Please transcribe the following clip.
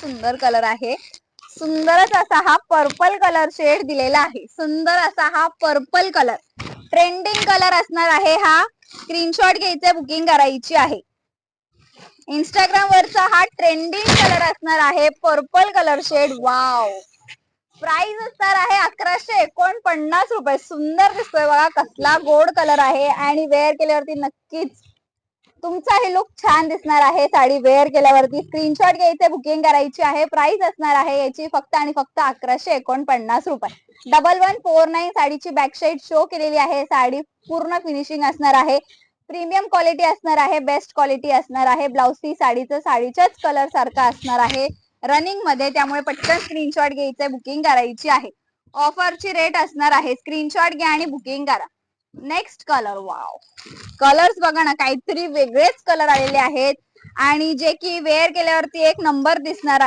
सुंदर कलर आहे. सुंदरच असा हा पर्पल कलर शेड दिलेला आहे. सुंदर असा हा पर्पल कलर ट्रेंडिंग कलर असणार आहे. हा स्क्रीनशॉट घ्यायचा, बुकिंग करायची आहे. इंस्टाग्राम वरचा हा ट्रेंडिंग कलर असणार आहे, purple colour shade. Wow. Price असणार आहे 1149 रुपये. सुंदर दिसतोय बघा, कसला गोड कलर आहे आणि वेअर केल्यावरती नक्कीच तुमचा हे लुक छान दिसणार आहे. साडी वेअर केल्यावरती स्क्रीनशॉट घ्यायचे, बुकिंग करायची आहे. प्राइस असणार आहे याची फक्त आणि फक्त 1149 रुपये. 1149 साडीची बॅकसाईड शो केलेली आहे. साडी पूर्ण फिनिशिंग असणार आहे. प्रीमियम क्वालिटी असणार आहे, बेस्ट क्वालिटी असणार आहे. ब्लाउज पीस साडीच्याच कलर सारखा असणार आहे रनिंग मध्ये, त्यामुळे पटकन स्क्रीनशॉट घ्यायचे, बुकिंग करायची आहे. ऑफरची रेट असणार आहे. स्क्रीनशॉट घ्या आणि बुकिंग करा. Next colour. वाव. कलर्स बघा ना, काहीतरी वेगळेच कलर आलेले आहेत आणि जे की वेअर केल्यावरती एक नंबर दिसणार आहे.